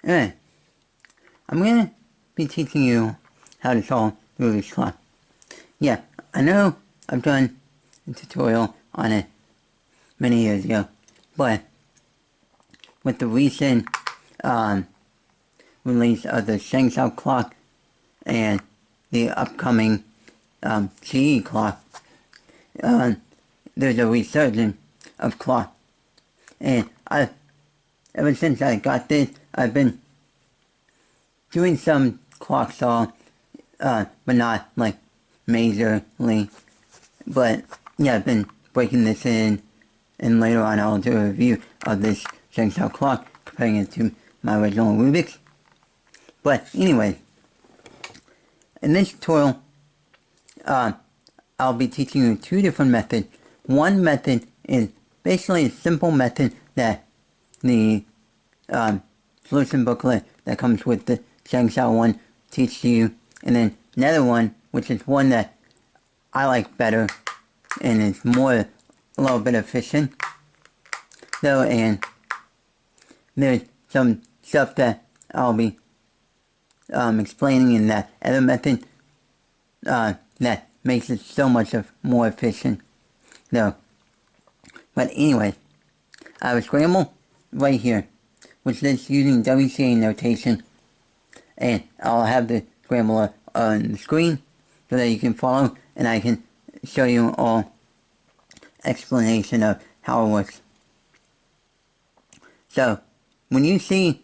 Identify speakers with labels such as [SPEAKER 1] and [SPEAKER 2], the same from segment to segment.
[SPEAKER 1] Anyway, I'm going to be teaching you how to solve Rubik's clock. Yeah, I know I've done a tutorial on it many years ago, but with the recent release of the Sheng clock and the upcoming CE clock, there's a resurgence of clock. And ever since I got this, I've been doing some clock solve, but not like majorly. But yeah, I've been breaking this in, and later on I'll do a review of this Sheng clock, comparing it to my original Rubik's. But anyway, in this tutorial, I'll be teaching you two different methods. One method is basically a simple method that the solution booklet that comes with the Sheng one teaches you, and then another one, which is one that I like better and is a little bit efficient though, and there's some stuff that I'll be explaining in that other method that makes it so much more efficient though. But anyway, I have a scramble right here, which is using WCA notation, and I'll have the scrambler on the screen so that you can follow, and I can show you all explanation of how it works. So, when you see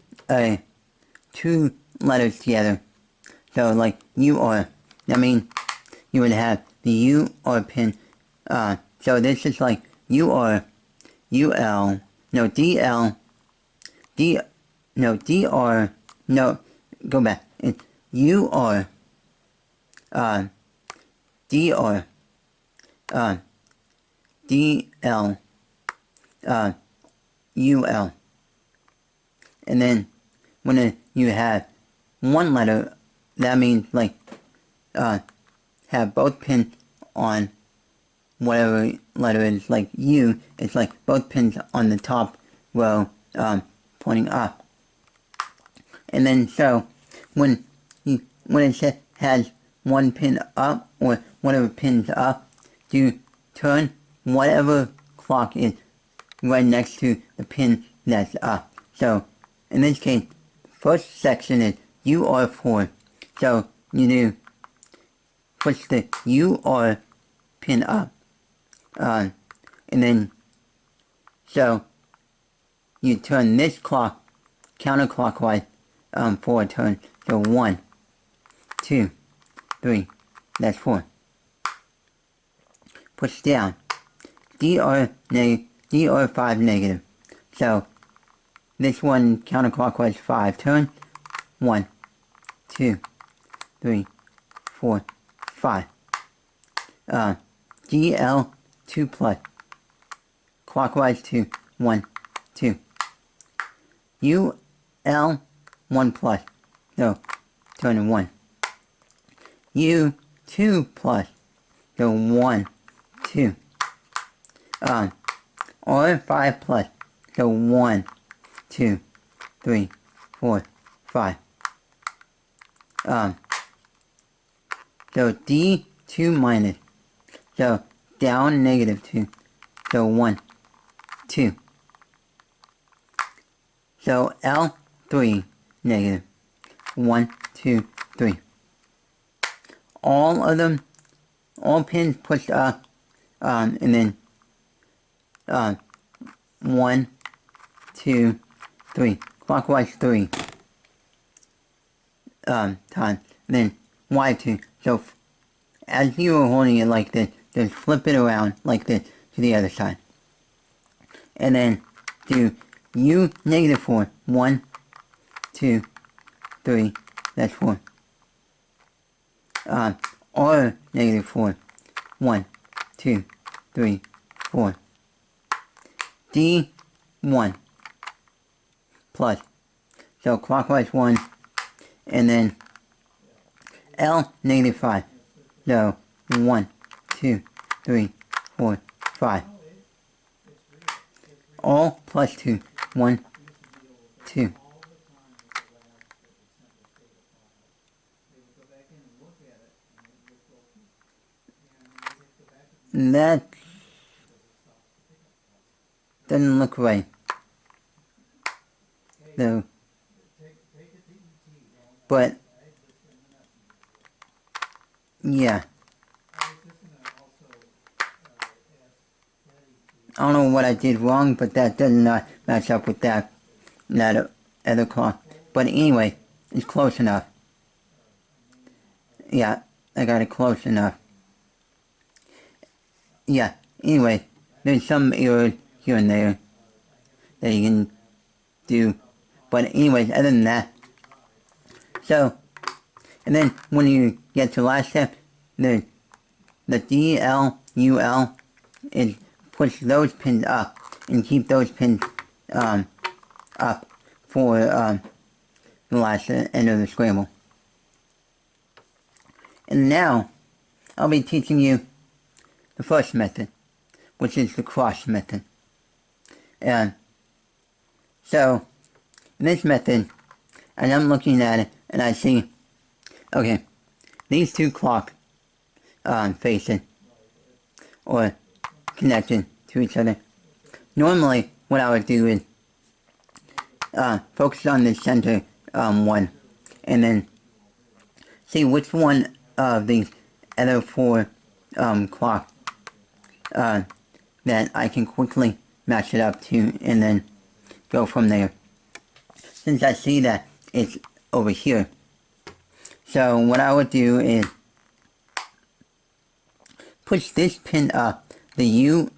[SPEAKER 1] two letters together, so like U or, I mean, you would have the U or pin, so this is like U or UL, no, DL, DR, no, go back, it's U or, D or, DL, UL, and then when you have one letter, that means like, have both pins on whatever letter is, like U, it's like both pins on the top row, pointing up. And then so, when it has one pin up, or whatever pin's up, you turn whatever clock is right next to the pin that's up. So, in this case, first section is UR4. So, you do push the UR pin up. And then, so, you turn this clock counterclockwise for a turn. So 1, 2, 3, that's 4. Push down. DR5 negative. So, this one counterclockwise 5 turn. 1, 2, 3, 4, 5. GL 2 plus. Clockwise 2. 1, 2. UL 1 plus. So, turn 1. U 2 plus. So 1, 2. R 5 plus. So 1, 2, 3, 4, 5. So D 2 minus. So down negative 2. So 1, 2. So L 3 negative. 1, 2, 3. All of them, all pins pushed up, and then 1, 2, 3. Clockwise 3 times. Then Y2. So as you are holding it like this, just flip it around like this to the other side. And then do U negative 4. 1, 2, 3. That's 4. R negative 4. 1, 2, 3, 4. D 1 plus. So clockwise 1, and then L negative 5. So 1, 2, 3, 4, 5. All plus 2. 1, 2. that doesn't look right. No. But, yeah. I don't know what I did wrong, but that does not match up with that other clock. But anyway, it's close enough. Yeah, I got it close enough. Yeah, anyway, there's some errors here and there that you can do. But anyways, other than that. So, and then when you get to the last step, the D, L, U, L, is push those pins up and keep those pins up for the last end of the scramble. And now, I'll be teaching you the first method, which is the cross method. And so, in this method, and I'm looking at it, and I see, okay, these two clocks facing, or connected to each other. Normally, what I would do is focus on the center one, and then see which one of these other four clocks that I can quickly match it up to, and then go from there. Since I see that it's over here, so what I would do is push this pin up, the U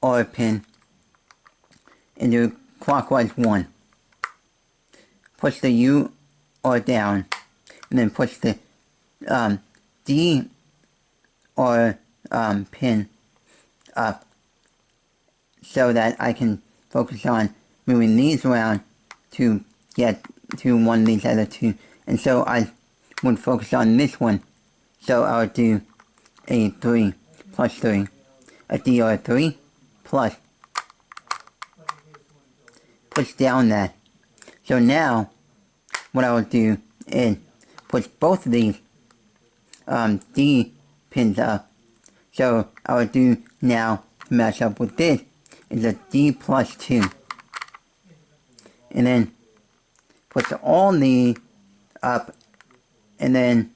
[SPEAKER 1] or pin, into clockwise 1. Push the U or down, and then push the D or pin up, so that I can focus on moving these around to get to one of these other two. And so I would focus on this one, so I would do a 3 plus 3, a D or a 3 plus, push down that. So now what I would do is push both of these D pins up. So I would do now, to match up with this, is a D plus 2. And then push all these up, and then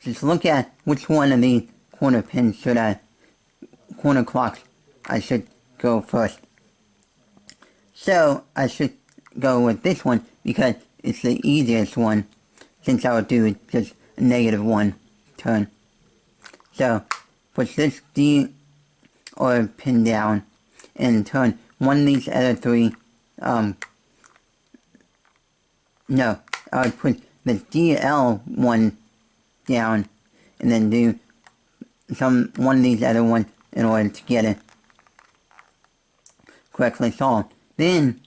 [SPEAKER 1] just look at which one of these corner pins corner clocks I should go first. So I should go with this one because it's the easiest one, since I would do just a -1 turn. So push this D or pin down and turn one of these other three. No, I would put the DL one down and then do one of these other ones in order to get it correctly solved. Then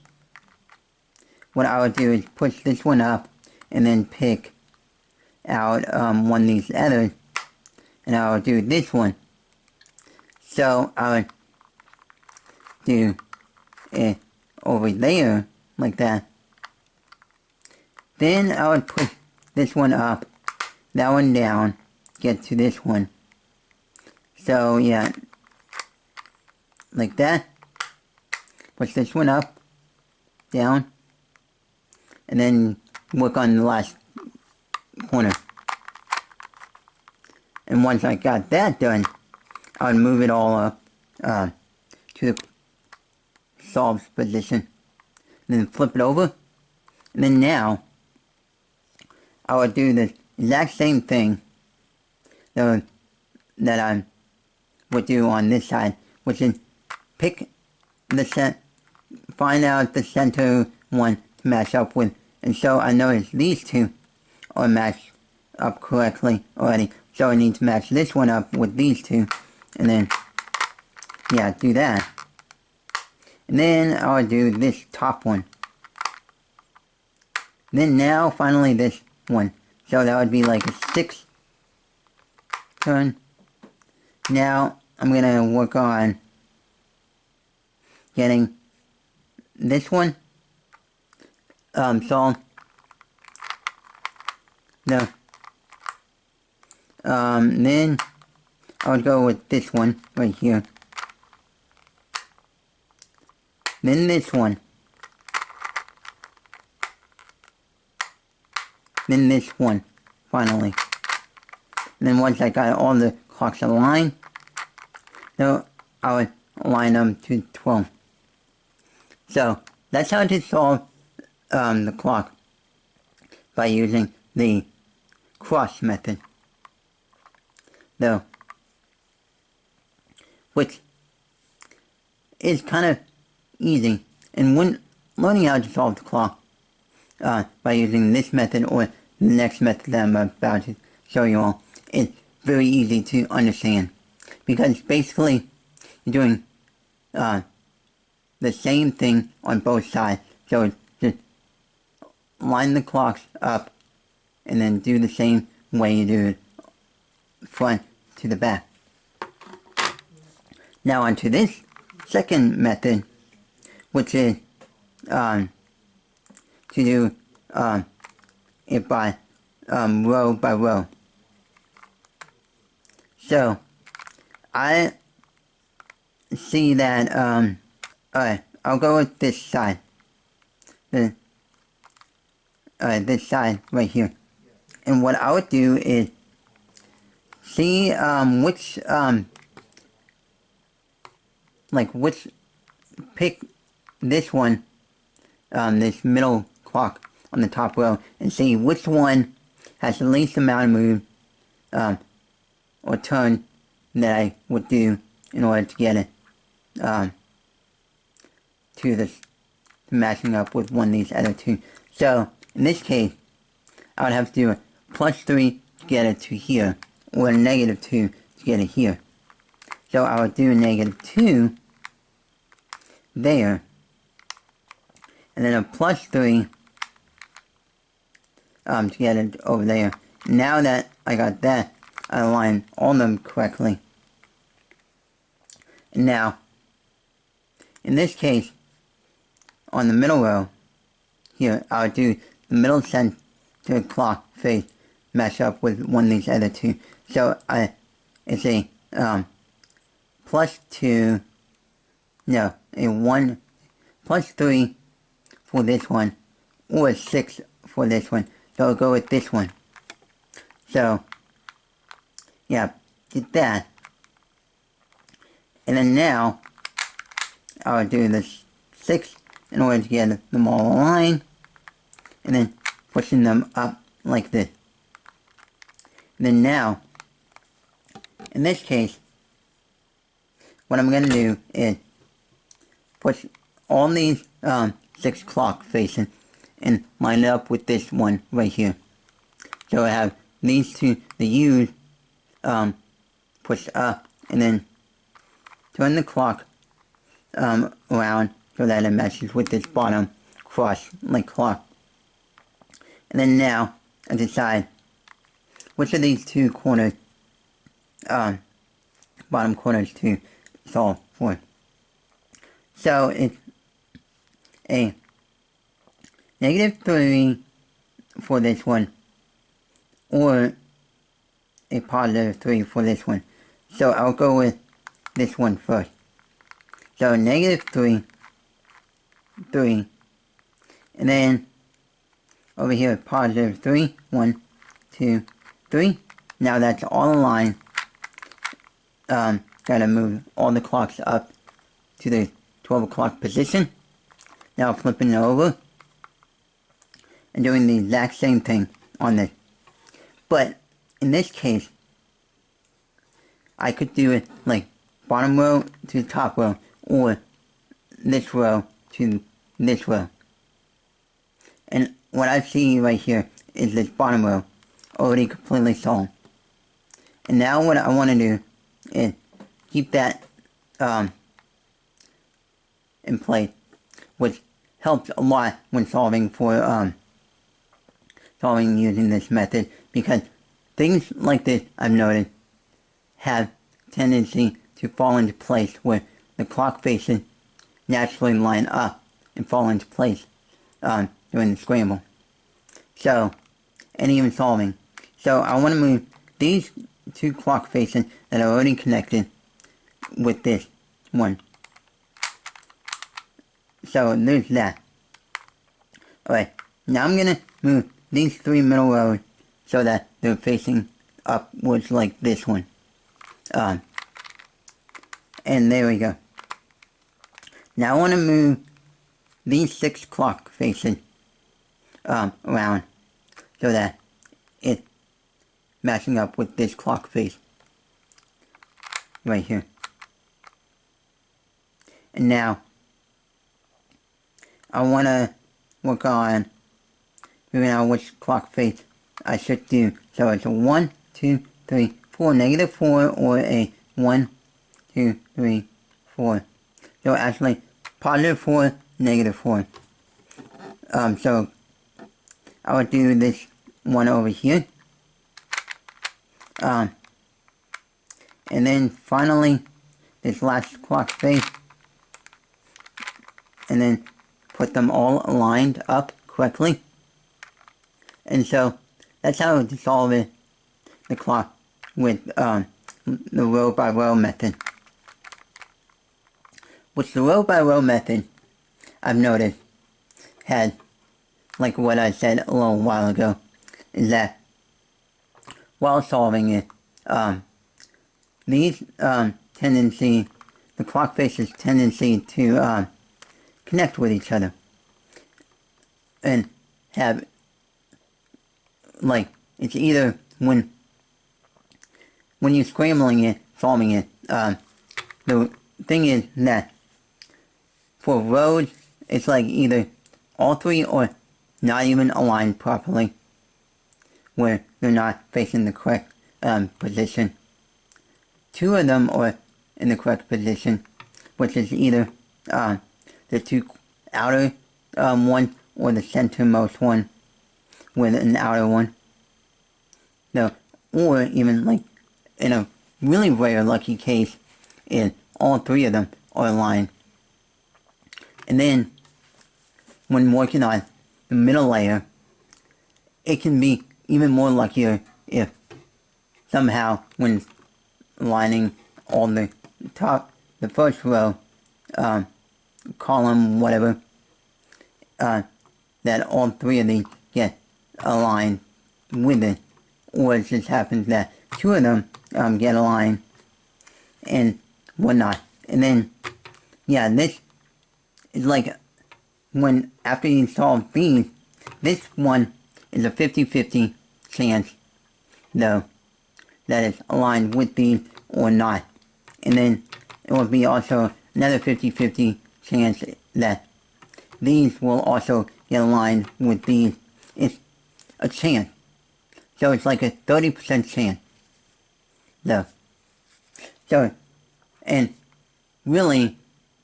[SPEAKER 1] what I would do is push this one up and then pick out one of these others, and I would do this one. So I would do it over there like that. Then I would push this one up, that one down, get to this one. So yeah, like that. Push this one up, down, and then work on the last corner. And once I got that done, I would move it all up to the solved position. And then flip it over. And then now, I would do the exact same thing that I would do on this side, which is pick the find out the center one to match up with. And so I notice these two are matched up correctly already. So I need to match this one up with these two. And then, yeah, do that. And then I'll do this top one. Then now, finally this one. So that would be like a 6 turn. Now, I'm going to work on getting this one solved. No. Then I would go with this one right here. Then this one. Then this one, finally. And then once I got all the clocks aligned, so I would align them to 12. So that's how to solve the clock by using the cross method, though, which is kind of easy. And when learning how to solve the clock by using this method or the next method that I'm about to show you all, it's very easy to understand, because basically you're doing the same thing on both sides. So just line the clocks up and then do the same way you do it front to the back. Now onto this second method, which is to do it by row by row. So I see that alright, I'll go with this side. This side right here. And what I would do is see pick this one, this middle clock on the top row, and see which one has the least amount of move or turn that I would do in order to get it to matching up with one of these other two. So in this case, I would have to do a +3 to get it to here, or a -2 to get it here. So I would do a -2 there, and then a +3 to get it over there. Now that I got that, I align all of them correctly. And now, in this case, on the middle row, here, I would do the middle center clock face match up with one of these other two. So it's a +2, no, a 1, +3 for this one, or a 6 for this one. So I'll go with this one. So, yeah, did that. And then now, I'll do this 6 in order to get them all aligned, and then pushing them up like this. And then now, in this case, what I'm going to do is push all these 6 clock faces and line it up with this one right here. So I have these two, the U's, pushed up, and then turn the clock around so that it matches with this bottom cross like clock. And then now I decide which of these two corners, bottom corners to solve for. So it's a -3 for this one, or a +3 for this one. So I'll go with this one first. So -3, 3, and then over here +3, 1, 2, 3. Now that's all aligned. Gotta move all the clocks up to the 12 o'clock position. Now flipping it over and doing the exact same thing on this. But in this case, I could do it like bottom row to top row, or this row to this row. And what I see right here is this bottom row already completely solved. And now what I want to do is keep that in place, which helps a lot when solving using this method, because things like this, I've noted, have tendency to fall into place where the clock faces naturally line up and fall into place during the scramble. So, and even solving. So I want to move these two clock faces that are already connected with this one. So there's that. Alright, now I'm gonna move these three middle rows so that they're facing upwards like this one. And there we go. Now I want to move these 6 clock faces around so that it's matching up with this clock face right here. And now I want to work on figuring out which clock face I should do. So it's a 1, 2, 3, 4, -4, or a 1, 2, 3, 4. So actually, +4, -4. So I would do this one over here. And then finally, this last clock face. And then put them all lined up correctly. And so that's how to solve it, the clock with the row by row method. With the row by row method, I've noticed had, like what I said a little while ago, is that while solving it, these tendency, the clock faces tendency to connect with each other and have, like, it's either when you're scrambling it, solving it, the thing is that for rows, it's like either all three or not even aligned properly, where they're not facing the correct position. 2 of them are in the correct position, which is either the 2 outer ones or the centermost one with an outer one. No, or even like in a really rare lucky case, is all 3 of them are aligned. And then when working on the middle layer, it can be even more luckier if somehow when aligning all the top, the first row, column, whatever, that all 3 of these get aligned with it, or it just happens that 2 of them get aligned and whatnot. And then, yeah, this is like when after you solve these, this one is a 50-50 chance, though, that it's aligned with these or not. And then it will be also another 50-50 chance that these will also get aligned with these. It's a chance. So it's like a 30% chance, though. So, and really,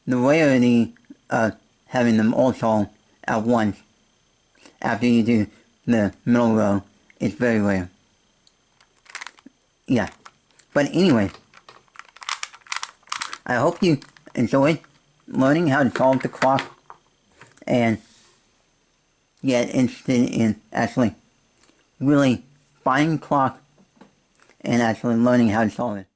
[SPEAKER 1] the rarity of having them all solved at once after you do the middle row is very rare. Yeah. But anyway, I hope you enjoyed learning how to solve the clock and get interested in actually really finding the clock and actually learning how to solve it.